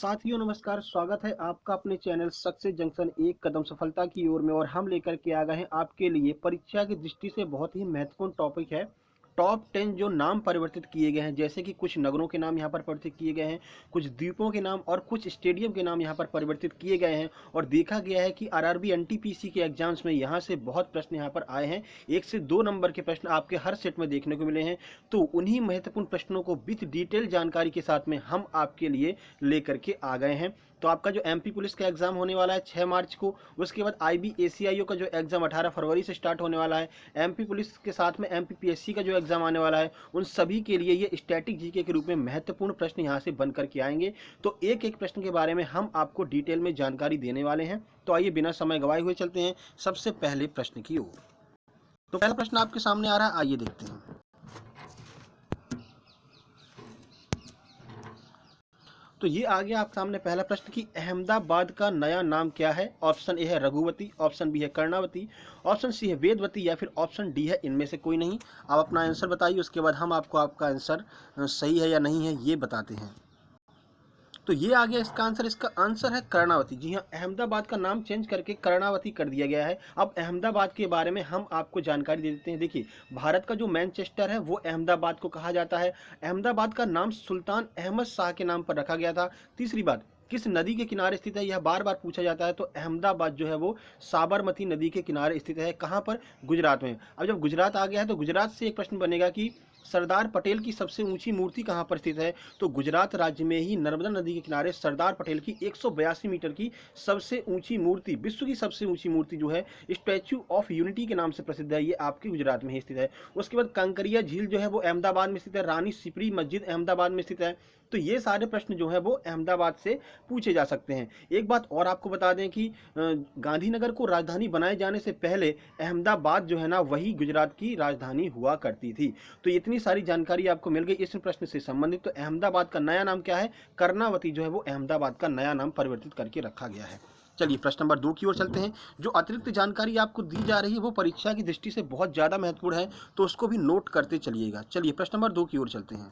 साथियों नमस्कार, स्वागत है आपका अपने चैनल सक्सेस जंक्शन एक कदम सफलता की ओर में। और हम लेकर के आ गए हैं आपके लिए परीक्षा की दृष्टि से बहुत ही महत्वपूर्ण टॉपिक है। टॉप 10 जो नाम परिवर्तित किए गए हैं, जैसे कि कुछ नगरों के नाम यहाँ पर परिवर्तित किए गए हैं, कुछ द्वीपों के नाम और कुछ स्टेडियम के नाम यहाँ पर परिवर्तित किए गए हैं। और देखा गया है कि आरआरबी एनटीपीसी के एग्जाम्स में यहाँ से बहुत प्रश्न यहाँ पर आए हैं। 1 से 2 नंबर के प्रश्न आपके हर सेट में देखने को मिले हैं। तो उन्हीं महत्वपूर्ण प्रश्नों को विथ डिटेल जानकारी के साथ में हम आपके लिए लेकर के आ गए हैं। तो आपका जो एमपी पुलिस का एग्जाम होने वाला है 6 मार्च को, उसके बाद आईबीएसीआईओ का जो एग्जाम 18 फरवरी से स्टार्ट होने वाला है, एमपी पुलिस के साथ में एमपीपीएससी का जो एग्जाम आने वाला है, उन सभी के लिए ये स्टैटिक जीके के रूप में महत्वपूर्ण प्रश्न यहाँ से बन करके आएंगे। तो एक एक प्रश्न के बारे में हम आपको डिटेल में जानकारी देने वाले हैं। तो आइए बिना समय गवाए हुए चलते हैं सबसे पहले प्रश्न की ओर। तो पहला प्रश्न आपके सामने आ रहा है, आइए देखते हैं। तो ये आ गया आप सामने पहला प्रश्न कि अहमदाबाद का नया नाम क्या है। ऑप्शन ए है रघुवती, ऑप्शन बी है कर्णावती, ऑप्शन सी है वेदवती या फिर ऑप्शन डी है इनमें से कोई नहीं। आप अपना आंसर बताइए, उसके बाद हम आपको आपका आंसर सही है या नहीं है ये बताते हैं। तो ये आ गया इसका आंसर। इसका आंसर है कर्णावती। जी हाँ, अहमदाबाद का नाम चेंज करके कर्णावती कर दिया गया है। अब अहमदाबाद के बारे में हम आपको जानकारी दे देते हैं। देखिए, भारत का जो मैनचेस्टर है वो अहमदाबाद को कहा जाता है। अहमदाबाद का नाम सुल्तान अहमद शाह के नाम पर रखा गया था। तीसरी बात, किस नदी के किनारे स्थित है, यह बार बार पूछा जाता है। तो अहमदाबाद जो है वो साबरमती नदी के किनारे स्थित है। कहाँ पर? गुजरात में। अब जब गुजरात आ गया है तो गुजरात से एक प्रश्न बनेगा कि सरदार पटेल की सबसे ऊंची मूर्ति कहां पर स्थित है। तो गुजरात राज्य में ही नर्मदा नदी के किनारे सरदार पटेल की 182 मीटर की सबसे ऊंची मूर्ति, विश्व की सबसे ऊंची मूर्ति जो है स्टैच्यू ऑफ यूनिटी के नाम से प्रसिद्ध है, ये आपके गुजरात में ही स्थित है। उसके बाद कंकरिया झील जो है वो अहमदाबाद में स्थित है। रानी सिपरी मस्जिद अहमदाबाद में स्थित है। तो ये सारे प्रश्न जो है वो अहमदाबाद से पूछे जा सकते हैं। एक बात और आपको बता दें कि गांधीनगर को राजधानी बनाए जाने से पहले अहमदाबाद जो है ना वही गुजरात की राजधानी हुआ करती थी। तो इतनी सारी जानकारी आपको मिल गई इस प्रश्न से संबंधित। तो अहमदाबाद का नया नाम क्या है? कर्णावती जो है वो अहमदाबाद का नया नाम परिवर्तित करके रखा गया है। चलिए प्रश्न नंबर 2 की ओर चलते हैं। जो अतिरिक्त जानकारी आपको दी जा रही है वो परीक्षा की दृष्टि से बहुत ज़्यादा महत्वपूर्ण है, तो उसको भी नोट करते चलिएगा। चलिए प्रश्न नंबर 2 की ओर चलते हैं।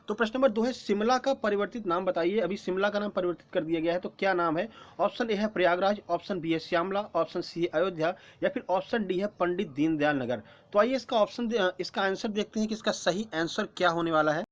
तो प्रश्न नंबर 2 है, शिमला का परिवर्तित नाम बताइए। अभी शिमला का नाम परिवर्तित कर दिया गया है, तो क्या नाम है? ऑप्शन ए है प्रयागराज, ऑप्शन बी है श्यामला, ऑप्शन सी है अयोध्या या फिर ऑप्शन डी है पंडित दीनदयाल नगर। तो आइए इसका आंसर देखते हैं कि इसका सही आंसर क्या होने वाला है।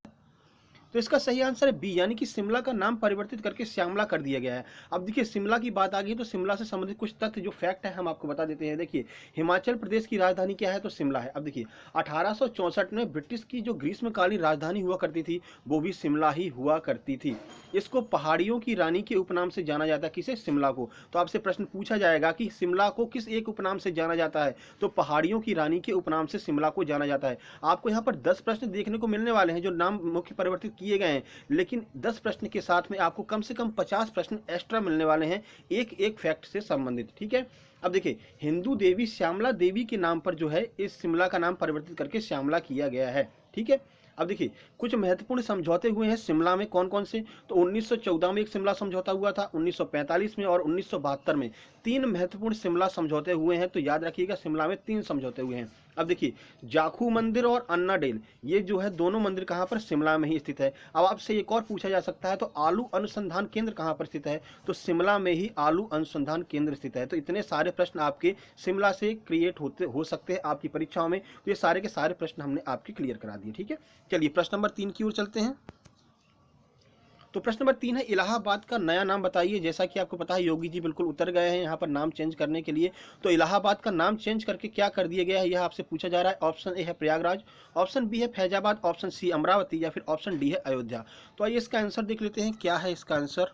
तो इसका सही आंसर है बी, यानी कि शिमला का नाम परिवर्तित करके श्यामला कर दिया गया है। अब देखिए, शिमला की बात आ गई तो शिमला से संबंधित कुछ तथ्य जो फैक्ट है हम आपको बता देते हैं। देखिए, हिमाचल प्रदेश की राजधानी क्या है? तो शिमला है। अब देखिए, 1864 में ब्रिटिश की जो ग्रीष्मकालीन राजधानी हुआ करती थी वो भी शिमला ही हुआ करती थी। इसको पहाड़ियों की रानी के उपनाम से जाना जाता है। किसे? शिमला को। तो आपसे प्रश्न पूछा जाएगा कि शिमला को किस एक उपनाम से जाना जाता है? तो पहाड़ियों की रानी के उपनाम से शिमला को जाना जाता है। आपको यहाँ पर 10 प्रश्न देखने को मिलने वाले हैं जो नाम मुख्य परिवर्तित किए गए हैं, लेकिन 10 प्रश्न के साथ में आपको कम से कम 50 प्रश्न एक्स्ट्रा मिलने वाले हैं एक एक फैक्ट से संबंधित। ठीक है, अब देखिए, हिंदू देवी श्यामला देवी के नाम पर जो है इस शिमला का नाम परिवर्तित करके श्यामला किया गया है। ठीक है, अब देखिए, कुछ महत्वपूर्ण समझौते हुए हैं शिमला में। कौन कौन से? तो 1914 में एक शिमला समझौता हुआ था, 1945 में और 1972 में 3 महत्वपूर्ण शिमला समझौते हुए हैं। तो याद रखिएगा, शिमला में 3 समझौते हुए हैं। अब देखिए, जाखू मंदिर और अन्ना डेल, ये जो है दोनों मंदिर कहाँ पर? शिमला में ही स्थित है। अब आपसे एक और पूछा जा सकता है, तो आलू अनुसंधान केंद्र कहाँ पर स्थित है? तो शिमला में ही आलू अनुसंधान केंद्र स्थित है। तो इतने सारे प्रश्न आपके शिमला से क्रिएट हो सकते हैं आपकी परीक्षाओं में। तो ये सारे के सारे प्रश्न हमने आपके क्लियर करा दिए। ठीक है, चलिए प्रश्न नंबर 3 की ओर चलते हैं। तो प्रश्न नंबर 3 है, इलाहाबाद का नया नाम बताइए। जैसा कि आपको पता है योगी जी बिल्कुल उतर गए हैं यहाँ पर नाम चेंज करने के लिए। तो इलाहाबाद का नाम चेंज करके क्या कर दिया गया है यह आपसे पूछा जा रहा है। ऑप्शन ए है प्रयागराज, ऑप्शन बी है फैजाबाद, ऑप्शन सी अमरावती या फिर ऑप्शन डी है अयोध्या। तो आइए इसका आंसर देख लेते हैं, क्या है इसका आंसर।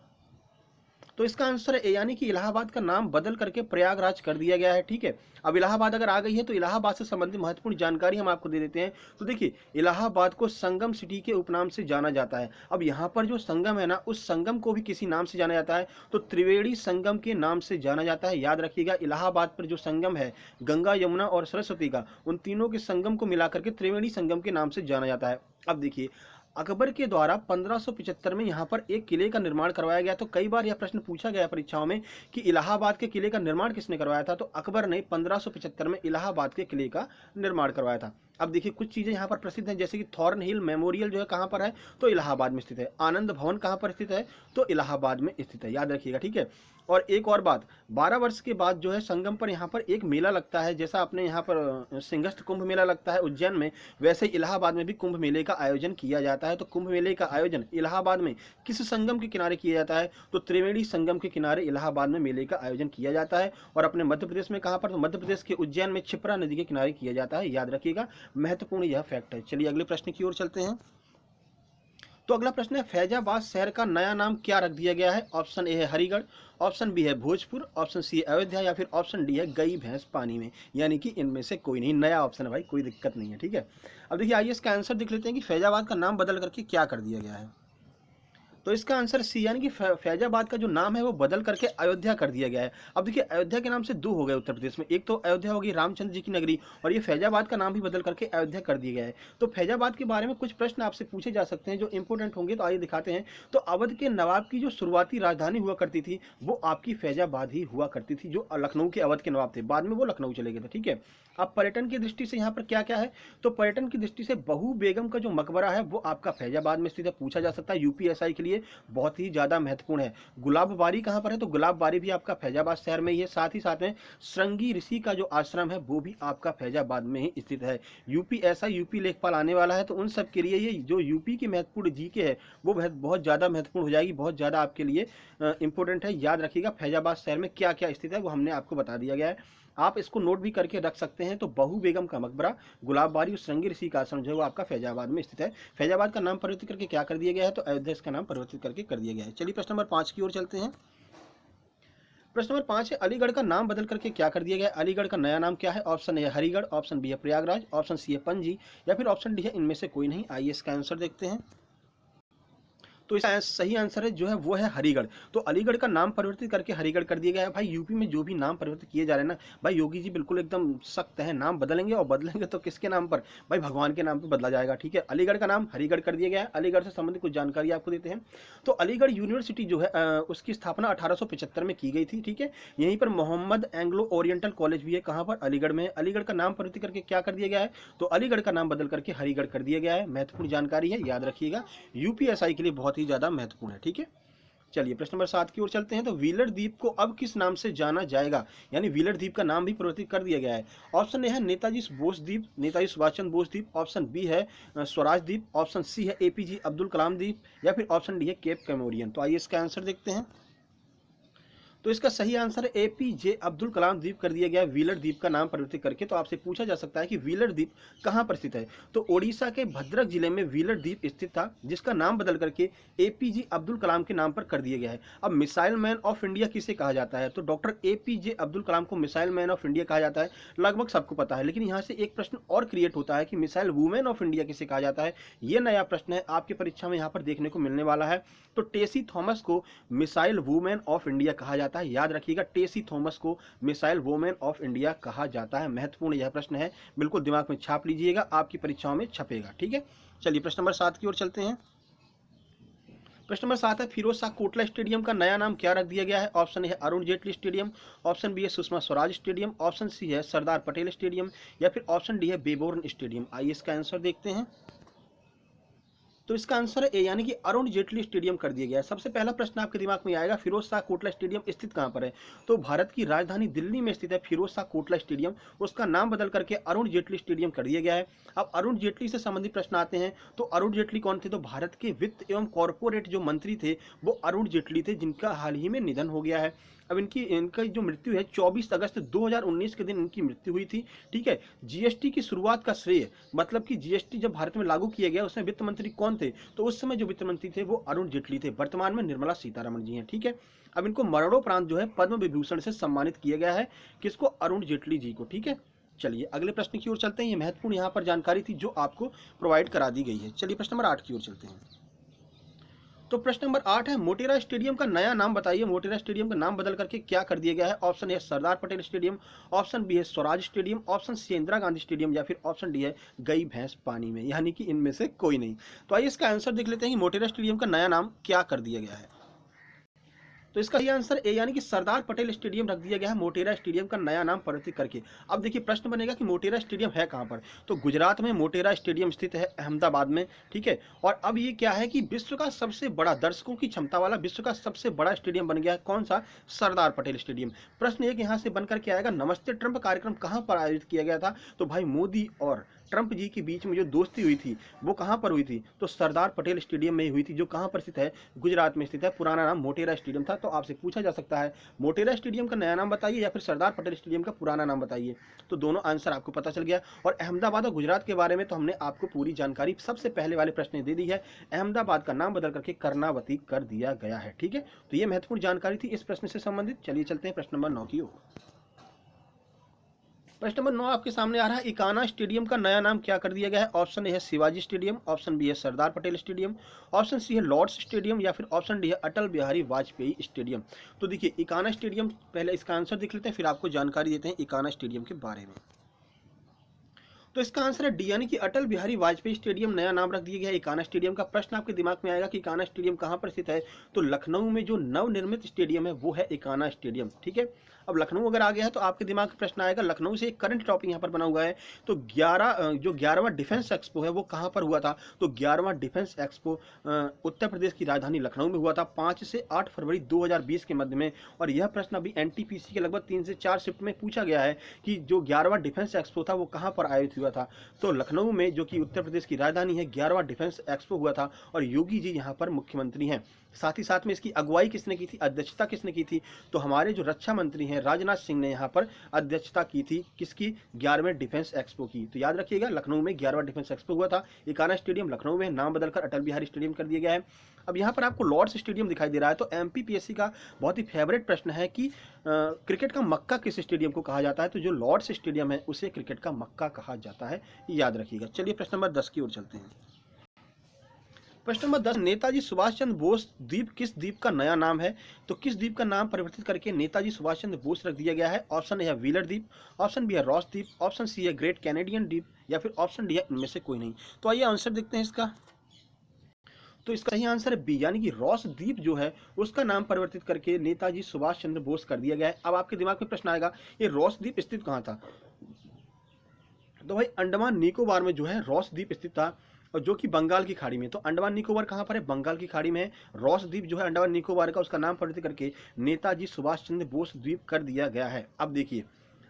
तो इसका आंसर है, यानी कि इलाहाबाद का नाम बदल करके प्रयागराज कर दिया गया है। ठीक है, अब इलाहाबाद अगर आ गई है तो इलाहाबाद से संबंधित महत्वपूर्ण जानकारी हम आपको दे देते हैं। तो देखिए, इलाहाबाद को संगम सिटी के उपनाम से जाना जाता है। अब यहाँ पर जो संगम है ना, उस संगम को भी किसी नाम से जाना जाता है, तो त्रिवेणी संगम के नाम से जाना जाता है। याद रखिएगा, इलाहाबाद पर जो संगम है गंगा यमुना और सरस्वती का, उन तीनों के संगम को मिलाकर के त्रिवेणी संगम के नाम से जाना जाता है। अब देखिए, अकबर के द्वारा 1575 में यहाँ पर एक किले का निर्माण करवाया गया। तो कई बार यह प्रश्न पूछा गया परीक्षाओं में कि इलाहाबाद के किले का निर्माण किसने करवाया था? तो अकबर ने 1575 में इलाहाबाद के किले का निर्माण करवाया था। अब देखिए कुछ चीज़ें यहाँ पर प्रसिद्ध हैं, जैसे कि थॉर्न हिल मेमोरियल जो है कहाँ पर है, तो इलाहाबाद में स्थित है। आनंद भवन कहाँ पर स्थित है, तो इलाहाबाद में स्थित है, याद रखिएगा, ठीक है। और एक और बात, 12 वर्ष के बाद जो है संगम पर यहाँ पर एक मेला लगता है, जैसा अपने यहाँ पर सिंहस्थ कुंभ मेला लगता है उज्जैन में, वैसे ही इलाहाबाद में भी कुंभ मेले का आयोजन किया जाता है। तो कुंभ मेले का आयोजन इलाहाबाद में किस संगम के किनारे किया जाता है, तो त्रिवेणी संगम के किनारे इलाहाबाद में मेले का आयोजन किया जाता है। और अपने मध्य प्रदेश में कहाँ पर, तो मध्य प्रदेश के उज्जैन में क्षिप्रा नदी के किनारे किया जाता है, याद रखिएगा, महत्वपूर्ण यह फैक्ट है। चलिए अगले प्रश्न की ओर चलते हैं। तो अगला प्रश्न है, फैजाबाद शहर का नया नाम क्या रख दिया गया है। ऑप्शन ए है हरिगढ़, ऑप्शन बी है भोजपुर, ऑप्शन सी है अयोध्या, या फिर ऑप्शन डी है गई भैंस पानी में। यानी कि इनमें से कोई नहीं, नया ऑप्शन है भाई, कोई दिक्कत नहीं है, ठीक है। अब देखिए आइए इसका आंसर देख लेते हैं कि फैजाबाद का नाम बदल करके क्या कर दिया गया है। तो इसका आंसर सी, यानी कि फैजाबाद का जो नाम है वो बदल करके अयोध्या कर दिया गया है। अब देखिए अयोध्या के नाम से दो हो गए उत्तर प्रदेश में, एक तो अयोध्या होगी रामचंद्र जी की नगरी, और ये फैजाबाद का नाम भी बदल करके अयोध्या कर दिया गया है। तो फैजाबाद के बारे में कुछ प्रश्न आपसे पूछे जा सकते हैं जो इंपोर्टेंट होंगे, तो आइए दिखाते हैं। तो अवध के नवाब की जो शुरुआती राजधानी हुआ करती थी वो आपकी फैजाबाद ही हुआ करती थी, जो लखनऊ के अवध के नवाब थे, बाद में वो लखनऊ चले गए थे, ठीक है। अब पर्यटन की दृष्टि से यहाँ पर क्या क्या है, तो पर्यटन की दृष्टि से बहू बेगम का जो मकबरा है वो आपका फैजाबाद में स्थित है, पूछा जा सकता है, यूपीएसआई के लिए बहुत ही ज़्यादा महत्वपूर्ण है। गुलाब बारी कहाँ पर है, तो गुलाब बारी भी आपका फैजाबाद शहर में ही है। साथ ही साथ में श्रृंगी ऋषि का जो आश्रम है वो भी आपका फैजाबाद में ही स्थित है। यूपीएसआई यूपी लेखपाल आने वाला है, तो उन सब के लिए ये जो यूपी की महत्वपूर्ण जीके है वो बहुत ज़्यादा महत्वपूर्ण हो जाएगी, बहुत ज़्यादा आपके लिए इंपॉर्टेंट है। याद रखिएगा फैजाबाद शहर में क्या क्या स्थित है वो हमने आपको बता दिया गया है, आप इसको नोट भी करके रख सकते हैं। तो बहू बेगम का मकबरा, गुलाब बारी और श्रृंगी ऋषि का आश्रम जो है वो आपका फैजाबाद में स्थित है। फैजाबाद का नाम परिवर्तित करके क्या कर दिया गया है, तो अयोध्या इसका नाम परिवर्तित करके कर दिया गया है। चलिए प्रश्न नंबर 5 की ओर चलते हैं। प्रश्न नंबर 5 है, अलीगढ़ का नाम बदल करके क्या कर दिया गया है। अलीगढ़ का नया नाम क्या है। ऑप्शन ए है हरिगढ़, ऑप्शन बी है प्रयागराज, ऑप्शन सी है पणजी, या फिर ऑप्शन डी है इनमें से कोई नहीं। आइए इसका आंसर देखते हैं। तो इसका सही आंसर है जो है वो है हरिगढ़। तो अलीगढ़ का नाम परिवर्तित करके हरिगढ़ कर दिया गया है। भाई यूपी में जो भी नाम परिवर्तित किए जा रहे हैं ना, भाई योगी जी बिल्कुल एकदम सख्त है, नाम बदलेंगे और बदलेंगे तो किसके नाम पर, भाई भगवान के नाम पर बदला जाएगा, ठीक है। अलीगढ़ का नाम हरिगढ़ कर दिया गया है। अलीगढ़ से संबंधित कुछ जानकारी आपको देते हैं। तो अलीगढ़ यूनिवर्सिटी जो है उसकी स्थापना 1875 में की गई थी, ठीक है। यहीं पर मोहम्मद एंग्लो ओरिएंटल कॉलेज भी है, कहाँ पर, अलीगढ़ में। अलीगढ़ का नाम परिवर्तित करके क्या कर दिया गया है, तो अलीगढ़ का नाम बदल करके हरिगढ़ कर दिया गया है। महत्वपूर्ण जानकारी है, याद रखिएगा, यूपीएसआई के लिए बहुत ही ज्यादा महत्वपूर्ण है, ठीक है। चलिए प्रश्न नंबर 7 की ओर चलते हैं। तो व्हीलर द्वीप को अब किस नाम से जाना जाएगा, यानी व्हीलर द्वीप का नाम भी परिवर्तित कर दिया गया है। ऑप्शन ए है नेताजी बोस द्वीप, नेताजी सुभाष चंद्र बोस द्वीप, ऑप्शन बी है स्वराज द्वीप, ऑप्शन सी है एपीजे अब्दुल कलाम द्वीप, या फिर ऑप्शन डी है केप कैमोरियन। तो आइए इसका आंसर देखते हैं। तो इसका सही आंसर है एपीजे अब्दुल कलाम द्वीप कर दिया गया व्हीलर द्वीप का नाम परिवर्तित करके। तो आपसे पूछा जा सकता है कि व्हीलर द्वीप कहाँ पर स्थित है, तो ओडिशा के भद्रक जिले में व्हीलर द्वीप स्थित था, जिसका नाम बदल करके एपीजे अब्दुल कलाम के नाम पर कर दिया गया है। अब मिसाइल मैन ऑफ इंडिया किसे कहा जाता है, तो डॉक्टर एपीजे अब्दुल कलाम को मिसाइल मैन ऑफ इंडिया कहा जाता है, लगभग सबको पता है। लेकिन यहाँ से एक प्रश्न और क्रिएट होता है कि मिसाइल वुमेन ऑफ इंडिया किसे कहा जाता है। ये नया प्रश्न है, आपकी परीक्षा में यहाँ पर देखने को मिलने वाला है। तो टेसी थॉमस को मिसाइल वुमेन ऑफ इंडिया कहा जाता है, याद रखिएगा, टेसी थॉमस को मिसाइल वुमेन ऑफ इंडिया कहा जाता है। महत्वपूर्ण यह प्रश्न है, बिल्कुल दिमाग में छाप लीजिएगा, आपकी परीक्षाओं में छपेगा, ठीक है। चलिए प्रश्न नंबर 7 की ओर चलते हैं। प्रश्न नंबर 7 है, फिरोज शाह कोटला स्टेडियम का नया नाम क्या रख दिया गया है। ऑप्शन ए है Arun Jaitley stadium, option B है Sushma Swaraj stadium, option C है सरदार पटेल स्टेडियम, या फिर ऑप्शन डी है बेबोर्न स्टेडियम। आइए इसका आंसर देखते हैं। तो इसका आंसर है ए, यानी कि अरुण जेटली स्टेडियम कर दिया गया है। सबसे पहला प्रश्न आपके दिमाग में आएगा, फिरोज शाह कोटला स्टेडियम स्थित कहां पर है, तो भारत की राजधानी दिल्ली में स्थित है फिरोज शाह कोटला स्टेडियम। उसका नाम बदल करके अरुण जेटली स्टेडियम कर दिया गया है। अब अरुण जेटली से संबंधित प्रश्न आते हैं। तो अरुण जेटली कौन थे, तो भारत के वित्त एवं कॉर्पोरेट जो मंत्री थे वो अरुण जेटली थे, जिनका हाल ही में निधन हो गया है। अब इनका जो मृत्यु है 24 अगस्त 2019 के दिन इनकी मृत्यु हुई थी, ठीक है। जीएसटी की शुरुआत का श्रेय, मतलब कि जीएसटी जब भारत में लागू किया गया उसमें वित्त मंत्री कौन थे, तो उस समय जो वित्त मंत्री थे वो अरुण जेटली थे। वर्तमान में निर्मला सीतारमण जी हैं, ठीक है। अब इनको मरणोपरांत जो है पद्म विभूषण से सम्मानित किया गया है, किसको, अरुण जेटली जी को, ठीक है। चलिए अगले प्रश्न की ओर चलते हैं। ये महत्वपूर्ण यहाँ पर जानकारी थी जो आपको प्रोवाइड करा दी गई है। चलिए प्रश्न नंबर 8 की ओर चलते हैं। तो प्रश्न नंबर 8 है, मोटेरा स्टेडियम का नया नाम बताइए। मोटेरा स्टेडियम का नाम बदल करके क्या कर दिया गया है। Option A Sardar Patel stadium, option B है Swaraj stadium, option C Indira Gandhi stadium, या फिर ऑप्शन डी है गई भैंस पानी में, यानी कि इनमें से कोई नहीं। तो आइए इसका आंसर देख लेते हैं कि मोटेरा स्टेडियम का नया नाम क्या कर दिया गया है। तो इसका ये आंसर ए यानी कि सरदार पटेल स्टेडियम रख दिया गया है मोटेरा स्टेडियम का नया नाम परिवर्तित करके। अब देखिए प्रश्न बनेगा कि मोटेरा स्टेडियम है कहाँ पर, तो गुजरात में मोटेरा स्टेडियम स्थित है, अहमदाबाद में, ठीक है। और अब ये क्या है कि विश्व का सबसे बड़ा दर्शकों की क्षमता वाला विश्व का सबसे बड़ा स्टेडियम बन गया है, कौन सा, सरदार पटेल स्टेडियम। प्रश्न एक यहाँ से बनकर के आएगा, नमस्ते ट्रंप कार्यक्रम कहाँ पर आयोजित किया गया था, तो भाई मोदी और ट्रंप जी के बीच में जो दोस्ती हुई थी वो कहाँ पर हुई थी, तो सरदार पटेल स्टेडियम में ही हुई थी, जो कहाँ पर स्थित है, गुजरात में स्थित है। पुराना नाम मोटेरा स्टेडियम था। तो आपसे पूछा जा सकता है मोटेरा स्टेडियम का नया नाम बताइए या फिर सरदार पटेल स्टेडियम का पुराना नाम बताइए। तो दोनों आंसर आपको पता चल गया। और अहमदाबाद और गुजरात के बारे में तो हमने आपको पूरी जानकारी सबसे पहले वाले प्रश्न में दे दी है। अहमदाबाद का नाम बदल करके कर्णावती कर दिया गया है, ठीक है। तो ये महत्वपूर्ण जानकारी थी इस प्रश्न से संबंधित। चलिए चलते हैं प्रश्न नंबर 9 की ओर। प्रश्न नंबर 9 आपके सामने आ रहा है, इकाना स्टेडियम का नया नाम क्या कर दिया गया है। ऑप्शन ए है शिवाजी स्टेडियम, ऑप्शन बी है Sardar Patel stadium, option C है लॉर्ड्स स्टेडियम या फिर ऑप्शन डी है अटल बिहारी वाजपेयी स्टेडियम। तो देखिए इकाना स्टेडियम, पहले इसका आंसर देख लेते हैं फिर आपको जानकारी देते हैं इकाना स्टेडियम के बारे में। तो इसका आंसर है डी यानी कि अटल बिहारी वाजपेयी स्टेडियम नया नाम रख दिया गया है इकाना स्टेडियम का। प्रश्न आपके दिमाग में आएगा कि इकाना स्टेडियम कहाँ पर स्थित है, तो लखनऊ में जो नवनिर्मित स्टेडियम है वो है इकाना स्टेडियम, ठीक है। अब लखनऊ अगर आ गया है तो आपके दिमाग में प्रश्न आएगा, लखनऊ से एक करंट टॉपिक यहाँ पर बना हुआ है, तो 11वां डिफेंस एक्सपो है वो कहाँ पर हुआ था, तो 11वां डिफेंस एक्सपो उत्तर प्रदेश की राजधानी लखनऊ में हुआ था 5 से 8 फरवरी 2020 के मध्य में। और यह प्रश्न अभी एनटीपीसी के लगभग 3 से 4 शिफ्ट में पूछा गया है कि जो 11वां डिफेंस एक्सपो था वो कहाँ पर आयोजित हुआ था, तो लखनऊ में, जो कि उत्तर प्रदेश की राजधानी है। 11वां डिफेंस एक्सपो हुआ था और योगी जी यहाँ पर मुख्यमंत्री हैं। साथ ही साथ में इसकी अगुवाई किसने की थी, अध्यक्षता किसने की थी, तो हमारे जो रक्षा मंत्री हैं राजनाथ सिंह ने यहाँ पर अध्यक्षता की थी किसकी, 11वें डिफेंस एक्सपो की। तो याद रखिएगा लखनऊ में 11वां डिफेंस एक्सपो हुआ था। इकाना स्टेडियम लखनऊ में, नाम बदलकर अटल बिहारी स्टेडियम कर दिया गया है। अब यहाँ पर आपको लॉर्ड्स स्टेडियम दिखाई दे रहा है, तो एमपीपीएससी का बहुत ही फेवरेट प्रश्न है कि क्रिकेट का मक्का किस स्टेडियम को कहा जाता है, तो जो लॉर्ड्स स्टेडियम है उसे क्रिकेट का मक्का कहा जाता है, याद रखिएगा। चलिए प्रश्न नंबर 10 की ओर चलते हैं। प्रश्न नंबर 10, नेताजी सुभाष चंद्र बोस द्वीप किस द्वीप का नया नाम है, तो किस द्वीप का नाम परिवर्तित करके नेताजी सुभाष चंद्र बोस रख दिया गया है। ऑप्शन ए है व्हीलर द्वीप, ऑप्शन बी है रॉस द्वीप, ऑप्शन सी है ग्रेट कैनेडियन द्वीप या फिर ऑप्शन डी है इनमें से कोई नहीं। तो आइए आंसर देखते हैं इसका। तो इसका सही आंसर है बी यानी कि रॉस द्वीप जो है उसका नाम परिवर्तित करके नेताजी सुभाष चंद्र बोस कर दिया गया है। अब आपके दिमाग में प्रश्न आएगा ये रॉस द्वीप स्थित कहाँ था, तो भाई अंडमान निकोबार में जो है रॉस द्वीप स्थित था, और जो कि बंगाल की खाड़ी में। तो अंडमान निकोबार कहाँ पर है, बंगाल की खाड़ी में है। रॉस द्वीप जो है अंडमान निकोबार का, उसका नाम परिवर्तित करके नेताजी सुभाष चंद्र बोस द्वीप कर दिया गया है। अब देखिए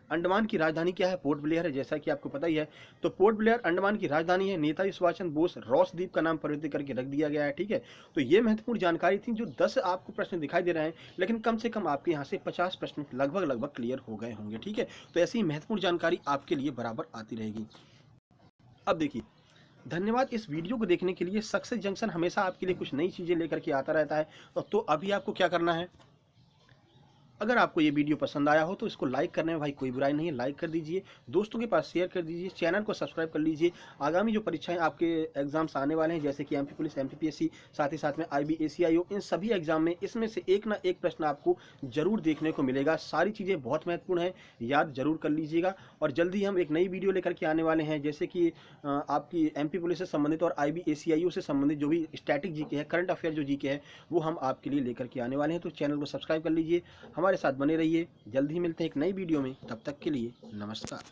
अंडमान की राजधानी क्या है, पोर्ट ब्लेयर है, जैसा कि आपको पता ही है। तो पोर्ट ब्लेयर अंडमान की राजधानी है। नेताजी सुभाष चंद्र बोस रॉस द्वीप का नाम परिवर्तित करके रख दिया गया है, ठीक है। तो ये महत्वपूर्ण जानकारी थी, जो 10 आपको प्रश्न दिखाई दे रहे हैं, लेकिन कम से कम आपके यहाँ से 50 प्रश्न लगभग क्लियर हो गए होंगे, ठीक है। तो ऐसी महत्वपूर्ण जानकारी आपके लिए बराबर आती रहेगी। अब देखिए, धन्यवाद इस वीडियो को देखने के लिए। सक्सेस जंक्शन हमेशा आपके लिए कुछ नई चीज़ें लेकर के आता रहता है। तो अभी आपको क्या करना है, अगर आपको ये वीडियो पसंद आया हो तो इसको लाइक करने में भाई कोई बुराई नहीं है, लाइक कर दीजिए, दोस्तों के पास शेयर कर दीजिए, चैनल को सब्सक्राइब कर लीजिए। आगामी जो परीक्षाएं आपके एग्जाम्स आने वाले हैं, जैसे कि एमपी पुलिस, एमपीपीएससी, साथ ही साथ में आईबी, एसीआईओ, इन सभी एग्जाम में इसमें से एक ना एक प्रश्न आपको जरूर देखने को मिलेगा। सारी चीज़ें बहुत महत्वपूर्ण है, याद जरूर कर लीजिएगा। और जल्दी हम एक नई वीडियो लेकर के आने वाले हैं, जैसे कि आपकी एमपी पुलिस से संबंधित और आईबी, एसीआईओ से संबंधित जो भी स्टैटिक जीके है, करंट अफेयर जो जीके है, वो हम आपके लिए लेकर के आने वाले हैं। तो चैनल को सब्सक्राइब कर लीजिए, हमारे साथ बने रहिए। जल्द ही मिलते हैं एक नई वीडियो में, तब तक के लिए नमस्कार।